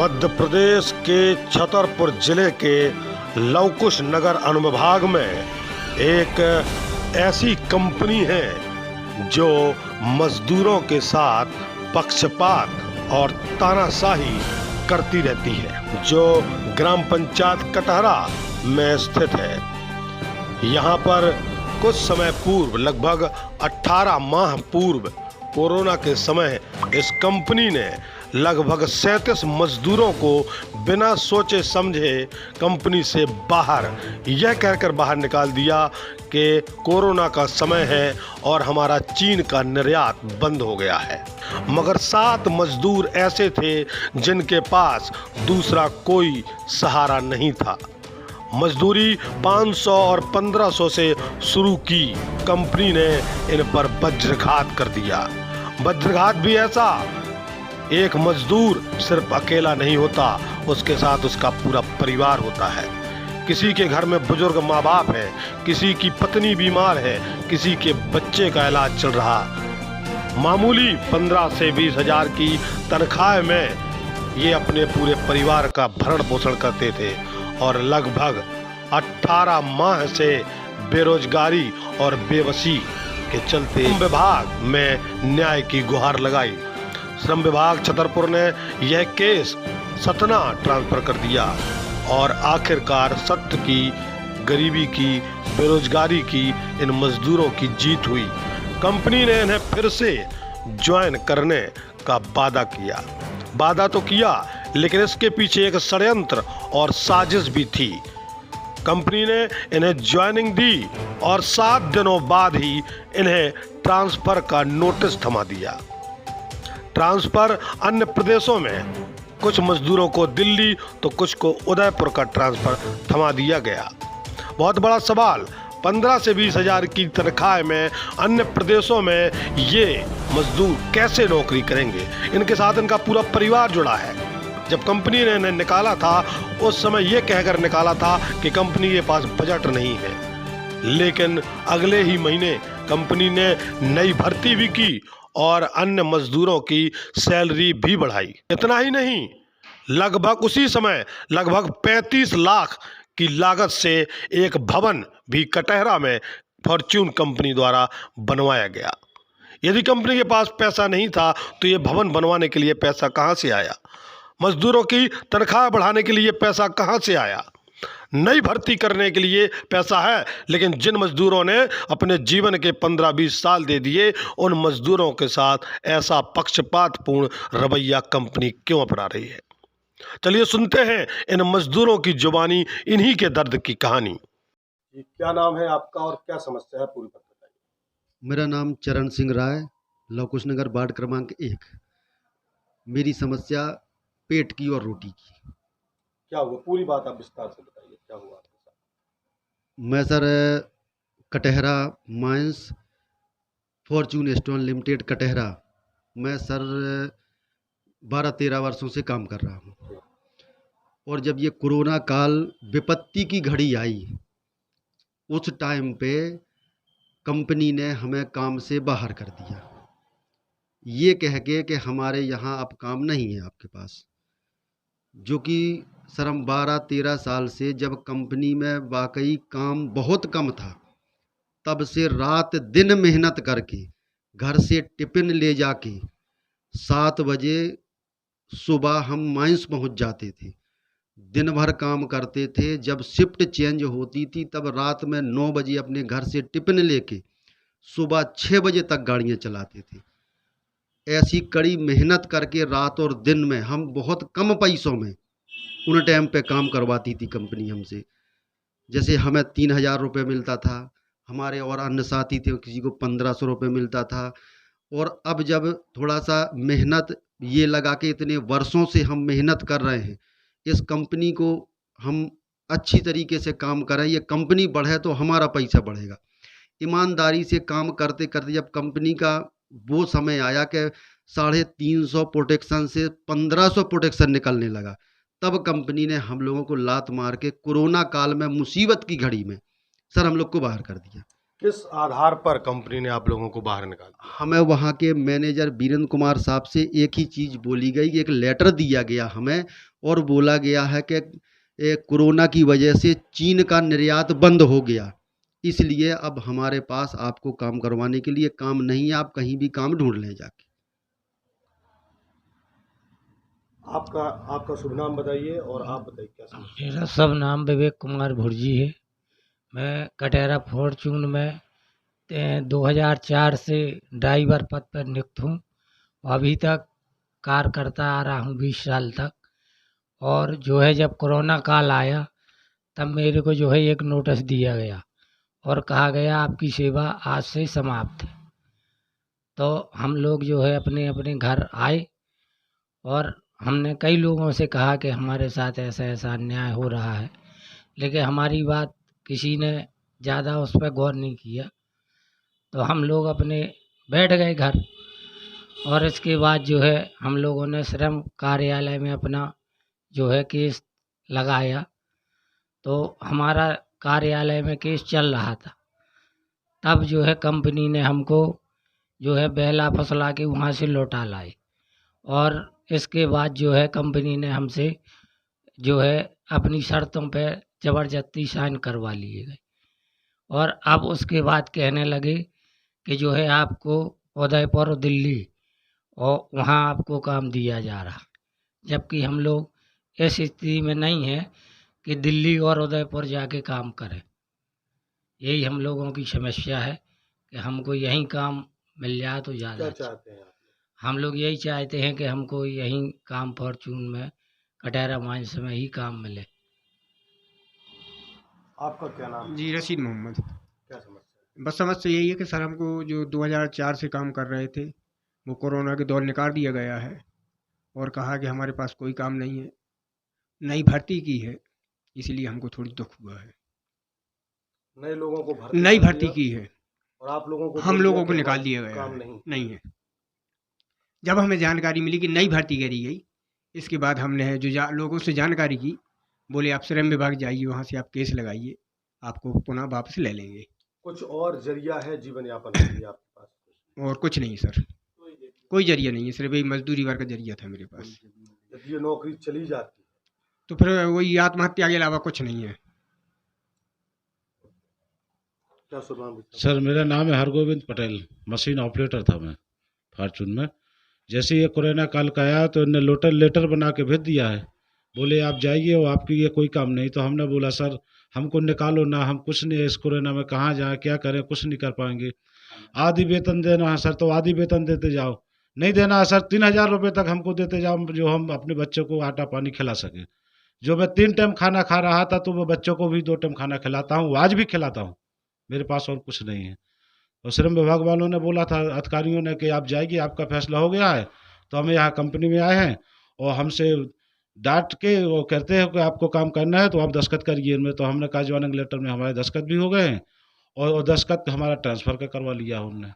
मध्य प्रदेश के छतरपुर जिले के लवकुश नगर अनुविभाग में एक ऐसी कंपनी है जो मजदूरों के साथ पक्षपात और तानाशाही करती रहती है, जो ग्राम पंचायत कटहरा में स्थित है। यहाँ पर कुछ समय पूर्व, लगभग 18 माह पूर्व, कोरोना के समय इस कंपनी ने लगभग 37 मजदूरों को बिना सोचे समझे कंपनी से बाहर यह कहकर बाहर निकाल दिया कि कोरोना का समय है और हमारा चीन का निर्यात बंद हो गया है। मगर 7 मजदूर ऐसे थे जिनके पास दूसरा कोई सहारा नहीं था। मजदूरी 500 और 1500 से शुरू की कंपनी ने इन पर वज्रघात कर दिया। वज्रघात भी ऐसा, एक मजदूर सिर्फ अकेला नहीं होता, उसके साथ उसका पूरा परिवार होता है। किसी के घर में बुजुर्ग माँ बाप है, किसी की पत्नी बीमार है, किसी के बच्चे का इलाज चल रहा। मामूली 15 से 20 हजार की तनख्वाह में ये अपने पूरे परिवार का भरण पोषण करते थे और लगभग 18 माह से बेरोजगारी और बेबसी के चलते श्रम विभाग में न्याय की गुहार लगाई। श्रम विभाग छतरपुर ने यह केस सतना ट्रांसफर कर दिया और आखिरकार सत्य की, गरीबी की, बेरोजगारी की इन मजदूरों की जीत हुई। कंपनी ने इन्हें फिर से ज्वाइन करने का वादा किया। वादा तो किया, लेकिन इसके पीछे एक षड्यंत्र और साजिश भी थी। कंपनी ने इन्हें ज्वाइनिंग दी और 7 दिनों बाद ही इन्हें ट्रांसफर का नोटिस थमा दिया। ट्रांसफर अन्य प्रदेशों में, कुछ मजदूरों को दिल्ली तो कुछ को उदयपुर का ट्रांसफर थमा दिया गया। बहुत बड़ा सवाल, 15 से 20 हजार की तनख्वाह में अन्य प्रदेशों में ये मजदूर कैसे नौकरी करेंगे? इनके साथ इनका पूरा परिवार जुड़ा है। जब कंपनी ने इन्हें निकाला था, उस समय ये कहकर निकाला था कि कंपनी के पास बजट नहीं है, लेकिन अगले ही महीने कंपनी ने नई भर्ती भी की और अन्य मजदूरों की सैलरी भी बढ़ाई। इतना ही नहीं, लगभग उसी समय लगभग 35 लाख की लागत से एक भवन भी कटहरा में फॉर्च्यून कंपनी द्वारा बनवाया गया। यदि कंपनी के पास पैसा नहीं था तो ये भवन बनवाने के लिए पैसा कहाँ से आया? मजदूरों की तनख्वाह बढ़ाने के लिए पैसा कहाँ से आया? नई भर्ती करने के लिए पैसा है, लेकिन जिन मजदूरों ने अपने जीवन के 15-20 साल दे दिए, उन मजदूरों के साथ ऐसा पक्षपातपूर्ण रवैया कंपनी क्यों अपना रही है? चलिए सुनते हैं इन मजदूरों की जुबानी, इन्हीं के दर्द की कहानी। क्या नाम है आपका और क्या समस्या है, पूरी बात बताइए। मेरा नाम चरण सिंह राय, लवकुश नगर वार्ड क्रमांक 1। मेरी समस्या पेट की और रोटी की। क्या हुआ, पूरी बात आप विस्तार से बताइए, क्या हुआ आपके साथ? मैं sir Kathara mines fortune stone limited Kathara मैं सर 12-13 वर्षों से काम कर रहा हूँ। और जब ये कोरोना काल विपत्ति की घड़ी आई, उस टाइम पे कंपनी ने हमें काम से बाहर कर दिया, ये कह के कि हमारे यहाँ अब काम नहीं है आपके पास। जो कि सर हम 12-13 साल से, जब कंपनी में वाकई काम बहुत कम था, तब से रात दिन मेहनत करके घर से टिफिन ले जाके 7 बजे सुबह हम माइंस पहुंच जाते थे। दिन भर काम करते थे। जब शिफ्ट चेंज होती थी तब रात में 9 बजे अपने घर से टिफिन लेके सुबह 6 बजे तक गाड़ियां चलाते थे। ऐसी कड़ी मेहनत करके रात और दिन में हम बहुत कम पैसों में उन टाइम पे काम करवाती थी कंपनी हमसे। जैसे हमें 3000 रुपये मिलता था, हमारे और अन्य साथी थे किसी को 1500 रुपये मिलता था। और अब जब थोड़ा सा मेहनत ये लगा के इतने वर्षों से हम मेहनत कर रहे हैं, इस कंपनी को हम अच्छी तरीके से काम करें, ये कंपनी बढ़े तो हमारा पैसा बढ़ेगा। ईमानदारी से काम करते करते जब कंपनी का वो समय आया कि 350 प्रोटेक्शन से 1500 प्रोटेक्शन निकलने लगा, तब कंपनी ने हम लोगों को लात मार के कोरोना काल में मुसीबत की घड़ी में सर हम लोग को बाहर कर दिया। किस आधार पर कंपनी ने आप लोगों को बाहर निकाला? हमें वहाँ के मैनेजर वीरेंद्र कुमार साहब से एक ही चीज़ बोली गई, एक लेटर दिया गया हमें और बोला गया है कि कोरोना की वजह से चीन का निर्यात बंद हो गया, इसलिए अब हमारे पास आपको काम करवाने के लिए काम नहीं है, आप कहीं भी काम ढूंढ लें जाके। आपका आपका शुभ नाम बताइए और आप बताइए क्या समस्या? मेरा सब नाम विवेक कुमार भुर्जी है। मैं कटहरा फॉर्चून में 2004 से ड्राइवर पद पर नियुक्त हूँ। अभी तक कार्य करता आ रहा हूँ 20 साल तक। और जो है जब कोरोना काल आया तब मेरे को जो है एक नोटिस दिया गया और कहा गया आपकी सेवा आज से समाप्त है। तो हम लोग जो है अपने अपने घर आए और हमने कई लोगों से कहा कि हमारे साथ ऐसा ऐसा अन्याय हो रहा है, लेकिन हमारी बात किसी ने ज़्यादा उस पर गौर नहीं किया। तो हम लोग अपने बैठ गए घर और इसके बाद जो है हम लोगों ने श्रम कार्यालय में अपना जो है केस लगाया। तो हमारा कार्यालय में केस चल रहा था, तब जो है कंपनी ने हमको जो है बहला फुसला के वहाँ से लौटा लाए और इसके बाद जो है कंपनी ने हमसे जो है अपनी शर्तों पे ज़बरदस्ती साइन करवा लिए गए और अब उसके बाद कहने लगे कि जो है आपको उदयपुर दिल्ली और वहाँ आपको काम दिया जा रहा, जबकि हम लोग इस स्थिति में नहीं है कि दिल्ली और उदयपुर जाके काम करें। यही हम लोगों की समस्या है कि हमको यहीं काम मिल जाए तो ज़्यादा क्या अच्छा। चाहते हैं आप? हम लोग यही चाहते हैं कि हमको यहीं काम फॉर्चून में कटहरा माइंस में ही काम मिले। आपका क्या नाम है? जी रशीद मोहम्मद। क्या समस्या है? बस समस्या यही है कि सर हमको जो 2004 से काम कर रहे थे वो कोरोना के दौर निकाल दिया गया है और कहा कि हमारे पास कोई काम नहीं है, नई भर्ती की है, इसलिए हमको थोड़ी दुख हुआ है। नए लोगों को भर्ती नई कर भर्ती दिया की है, और आप लोगों को हम बोल लोगों दिया को कि निकाल हमारे दिया गया काम है, नहीं। है। जब हमें जानकारी मिली कि नई भर्ती करी गई, इसके बाद हमने जो लोगों से जानकारी की, बोले आप श्रम विभाग जाइए, वहाँ से आप केस लगाइए, आपको पुनः वापस ले लेंगे। कुछ और जरिया है जीवन यापन के लिए आपके पास? और कुछ नहीं सर, कोई जरिया नहीं है, सिर्फ यही मजदूरी वर्ग का जरिया था मेरे पास। यदि ये नौकरी चली जाती तो फिर वही आत्महत्या के अलावा कुछ नहीं है। क्या सुनाम? सर मेरा नाम है हरगोविंद पटेल, मशीन ऑपरेटर था मैं फॉर्चून में। जैसे ये कोरोना काल का आया तो इन्हें लेटर बना के भेज दिया है, बोले आप जाइए और आपकी ये कोई काम नहीं। तो हमने बोला सर हमको निकालो ना, हम कुछ नहीं इस कोरोना में कहाँ जाएँ क्या करें, कुछ नहीं कर पाएंगे। आधी वेतन देना है सर तो आधी वेतन देते जाओ, नहीं देना है सर 3000 रुपये तक हमको देते जाओ, जो हम अपने बच्चों को आटा पानी खिला सकें। जो मैं 3 टाइम खाना खा रहा था तो मैं बच्चों को भी 2 टाइम खाना खिलाता हूँ, आज भी खिलाता हूँ, मेरे पास और कुछ नहीं है। और श्रम विभाग वालों ने बोला था, अधिकारियों ने, कि आप जाइए आपका फैसला हो गया है। तो हम यहाँ कंपनी में आए हैं और हमसे डांट के वो कहते हैं कि आपको काम करना है तो आप दस्तखत करिए इनमें। तो हमने कहा ज्वाइनिंग लेटर में हमारे दस्तखत भी हो गए हैं और दस्तखत हमारा ट्रांसफ़र का करवा लिया उनने।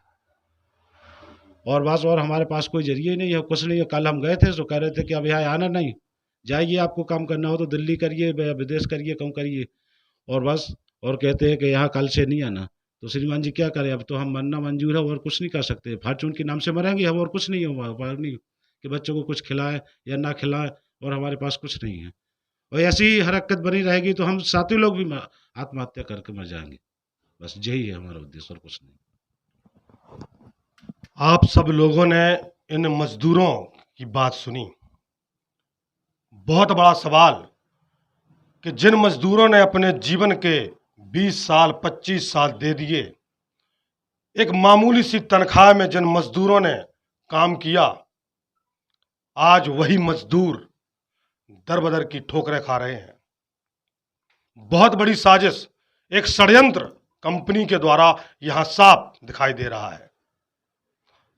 और बस और हमारे पास कोई जरिए नहीं है, कुछ नहीं है। कल हम गए थे तो कह रहे थे कि अब यहाँ आना नहीं, जाइए आपको काम करना हो तो दिल्ली करिए या विदेश करिए, कहीं करिए। और बस और कहते हैं कि यहाँ कल से नहीं आना। तो श्रीमान जी क्या करें, अब तो हम मरना मंजूर है और कुछ नहीं कर सकते। फॉर्चून के नाम से मरेंगे हम और कुछ नहीं है हमारे नहीं कि बच्चों को कुछ खिलाए या ना खिलाए, और हमारे पास कुछ नहीं है। और ऐसी ही हरकत बनी रहेगी तो हम साथी लोग भी आत्महत्या करके मर जाएंगे। बस यही है हमारा उद्देश्य और कुछ नहीं। आप सब लोगों ने इन मजदूरों की बात सुनी। बहुत बड़ा सवाल कि जिन मजदूरों ने अपने जीवन के 20 साल 25 साल दे दिए, एक मामूली सी तनख्वाह में जिन मजदूरों ने काम किया, आज वही मजदूर दर बदर की ठोकरें खा रहे हैं। बहुत बड़ी साजिश, एक षड्यंत्र कंपनी के द्वारा यहां साफ दिखाई दे रहा है।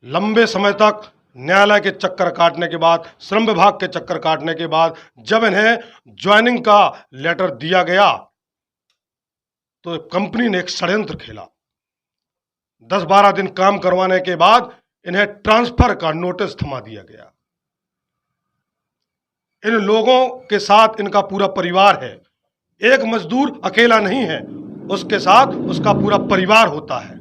लंबे समय तक न्यायालय के चक्कर काटने के बाद, श्रम विभाग के चक्कर काटने के बाद जब इन्हें ज्वाइनिंग का लेटर दिया गया तो कंपनी ने एक षड्यंत्र खेला। 10-12 दिन काम करवाने के बाद इन्हें ट्रांसफर का नोटिस थमा दिया गया। इन लोगों के साथ इनका पूरा परिवार है, एक मजदूर अकेला नहीं है, उसके साथ उसका पूरा परिवार होता है।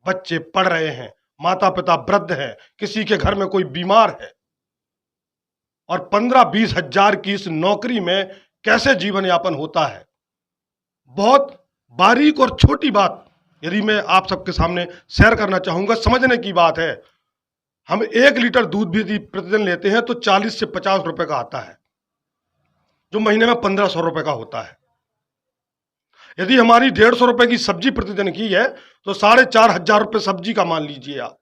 बच्चे पढ़ रहे हैं, माता पिता वृद्ध हैं, किसी के घर में कोई बीमार है, और 15-20 हजार की इस नौकरी में कैसे जीवन यापन होता है। बहुत बारीक और छोटी बात यदि मैं आप सबके सामने शेयर करना चाहूंगा, समझने की बात है। हम 1 लीटर दूध भी यदि प्रतिदिन लेते हैं तो 40 से 50 रुपए का आता है, जो महीने में 1500 रुपए का होता है। यदि हमारी 150 रुपए की सब्जी प्रतिदिन की है तो 4500 रुपए सब्जी का मान लीजिए आप।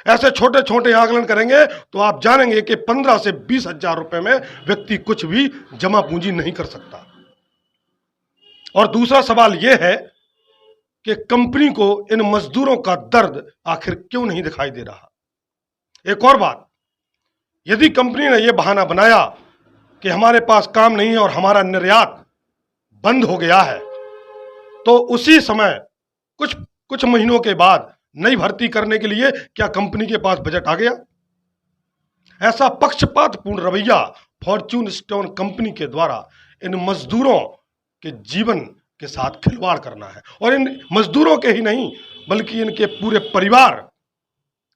ऐसे छोटे छोटे आकलन करेंगे तो आप जानेंगे कि 15 से 20 हजार रुपए में व्यक्ति कुछ भी जमा पूंजी नहीं कर सकता। और दूसरा सवाल यह है कि कंपनी को इन मजदूरों का दर्द आखिर क्यों नहीं दिखाई दे रहा। एक और बात, यदि कंपनी ने यह बहाना बनाया कि हमारे पास काम नहीं है और हमारा निर्यात बंद हो गया है, तो उसी समय कुछ महीनों के बाद नई भर्ती करने के लिए क्या कंपनी के पास बजट आ गया? ऐसा पक्षपातपूर्ण रवैया फॉर्च्यून स्टोन कंपनी के द्वारा इन मजदूरों के जीवन के साथ खिलवाड़ करना है, और इन मजदूरों के ही नहीं बल्कि इनके पूरे परिवार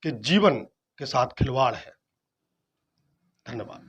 के जीवन के साथ खिलवाड़ है। धन्यवाद।